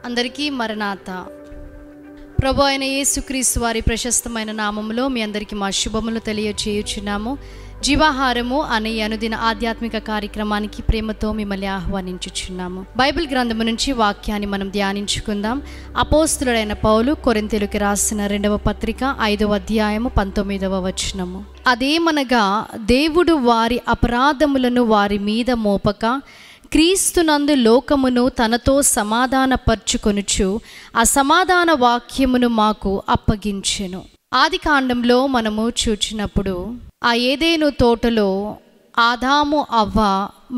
అందరికీ మరణాత. ప్రభు అయిన యేసుక్రీస్తు వారి ప్రశస్తమైన నామములో మీ అందరికీ మా శుభములు తెలియచేయుచున్నాము. జీవాహారము అనే అనుదిన ఆధ్యాత్మిక కార్యక్రమానికి ప్రేమతో మిమ్మల్ని ఆహ్వానించుచున్నాము. బైబిల్ గ్రంథము నుంచి వాక్యాన్ని మనం ధ్యానించుకుందాం. అపోస్తులుడైన పౌలు కొరింథీయులకు రాసిన 2వ పత్రిక 5వ అధ్యాయము 19వ వచనము. అదేమనగా, దేవుడు వారి అపరాధములను వారి మీద మోపక క్రీస్తునందు లోకమును తనతో సమాధానపరచుకొనుచు ఆ సమాధాన వాక్యమును మాకు అప్పగించెను. ఆది కాండంలో మనము చూచినప్పుడు ఆ ఏదేను తోటలో ఆదాము అవ్వ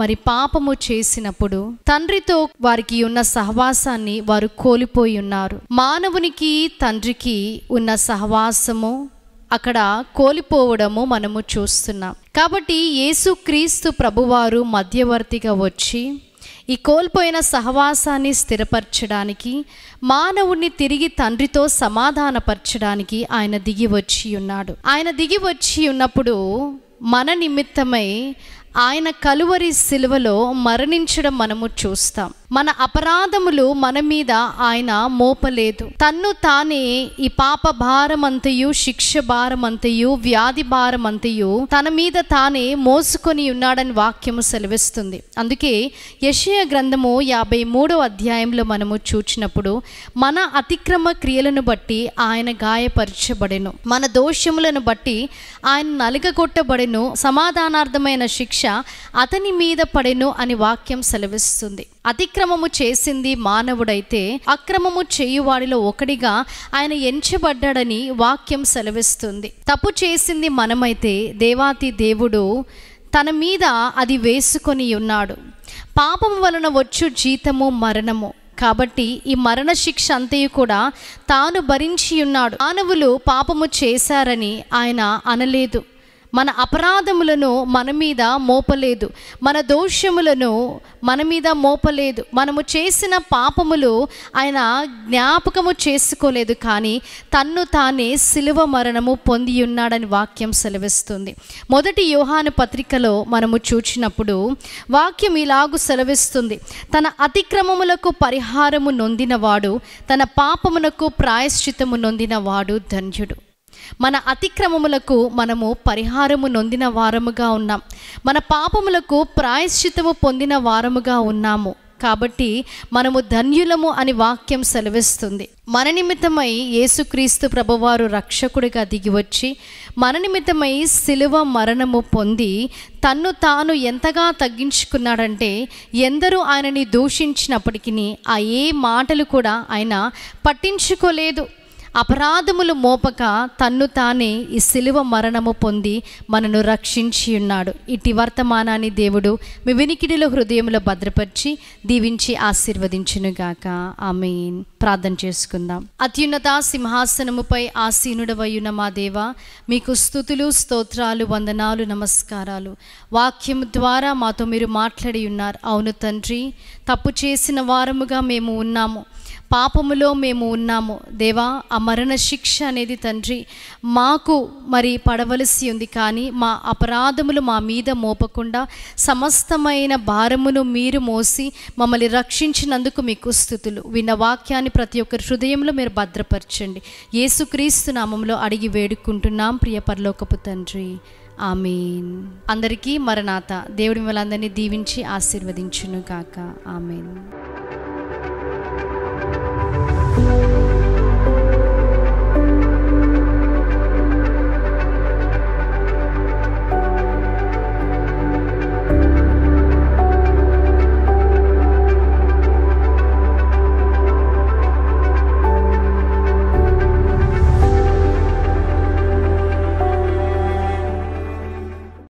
మరి పాపము చేసినప్పుడు తండ్రితో వారికి ఉన్న సహవాసాన్ని వారు కోల్పోయి ఉన్నారు. మానవునికి తండ్రికి ఉన్న సహవాసము అక్కడ కోల్పోవడము మనము చూస్తున్నాం. కాబట్టి యేసుక్రీస్తు ప్రభువారు మధ్యవర్తిగా వచ్చి ఈ కోల్పోయిన సహవాసాన్ని స్థిరపరచడానికి, మానవుణ్ణి తిరిగి తండ్రితో సమాధానపరచడానికి ఆయన దిగి వచ్చి ఉన్నాడు. ఆయన దిగి వచ్చి ఉన్నప్పుడు మన నిమిత్తమై ఆయన కలువరి సిలువలో మరణించడం మనము చూస్తాం. మన అపరాధములు మన మీద ఆయన మోపలేదు. తన్ను తానే ఈ పాప భారమంతయు, శిక్ష భారమంతయు, వ్యాధి భారమంతయు తన మీద తానే మోసుకొని ఉన్నాడని వాక్యము సెలవిస్తుంది. అందుకే యెషయా గ్రంథము 53వ అధ్యాయంలో మనము చూచినప్పుడు మన అతిక్రమ క్రియలను బట్టి ఆయన గాయపరచబడెను, మన దోషములను బట్టి ఆయన నలుగగొట్టబడెను, సమాధానార్థమైన శిక్ష అతని మీద పడెను అని వాక్యం సెలవిస్తుంది. అతిక్రమము చేసింది మానవుడైతే అక్రమము చేయువాడిలో ఒకడిగా ఆయన ఎంచబడ్డాడని వాక్యం సెలవిస్తుంది. తప్పు చేసింది మనమైతే దేవాతి దేవుడు తన మీద అది వేసుకొని ఉన్నాడు. పాపము వలన వచ్చు జీతము మరణము. కాబట్టి ఈ మరణ శిక్ష అంతయు కూడా తాను భరించి ఉన్నాడు. మానవులు పాపము చేశారని ఆయన అనలేదు. మన అపరాధములను మన మీద మోపలేదు, మన దోషములను మన మీద మోపలేదు, మనము చేసిన పాపములు ఆయన జ్ఞాపకము చేసుకోలేదు. కానీ తన్ను తానే సిలువ మరణము పొంది ఉన్నాడని వాక్యం సెలవిస్తుంది. మొదటి యోహాను పత్రికలో మనము చూచినప్పుడు వాక్యం ఇలాగు సెలవిస్తుంది: తన అతిక్రమములకు పరిహారము నొందినవాడు, తన పాపమునకు ప్రాయశ్చిత్తము నొందినవాడు ధన్యుడు. మన అతిక్రమములకు మనము పరిహారము నొందిన వారముగా ఉన్నాం, మన పాపములకు ప్రాయశ్చిత్తము పొందిన వారముగా ఉన్నాము. కాబట్టి మనము ధన్యులము అని వాక్యం సెలవిస్తుంది. మన నిమిత్తమై యేసుక్రీస్తు ప్రభువారు రక్షకుడిగా దిగివచ్చి మన నిమిత్తమై సిలువ మరణము పొంది తన్ను తాను ఎంతగా తగ్గించుకున్నాడంటే, ఎందరూ ఆయనని దూషించినప్పటికీ ఆ ఏ మాటలు కూడా ఆయన పట్టించుకోలేదు. అపరాధములు మోపక తన్ను తానే ఈ సిలువ మరణము పొంది మనను రక్షించి ఉన్నాడు. ఇటు వర్తమానాన్ని దేవుడు మీ వినికిడిలో హృదయంలో భద్రపరిచి దీవించి ఆశీర్వదించునుగాక. ఆమేన్. ప్రార్థన చేసుకుందాం. అత్యున్నత సింహాసనముపై ఆసీనుడవయ్యున్న మా దేవా, మీకు స్తుతులు, స్తోత్రాలు, వందనాలు, నమస్కారాలు. వాక్యం ద్వారా మాతో మీరు మాట్లాడి ఉన్నారు. అవును తండ్రి, తప్పు చేసిన వారముగా మేము ఉన్నాము, పాపములో మేము ఉన్నాము దేవా. ఆ మరణ శిక్ష అనేది తండ్రి మాకు మరి పడవలసి ఉంది. కానీ మా అపరాధములు మా మీద మోపకుండా సమస్తమైన భారమును మీరు మోసి మమ్మల్ని రక్షించినందుకు మీకు స్తుతులు. విన్న వాక్యాన్ని ప్రతి ఒక్కరి హృదయంలో మీరు భద్రపరచండి. యేసుక్రీస్తు నామంలో అడిగి వేడుకుంటున్నాం ప్రియ పరలోకపు తండ్రి. ఆమేన్. అందరికీ మరణాత. దేవుడి మిమ్మల్ని అందరినీ దీవించి ఆశీర్వదించును గాక. ఆమేన్.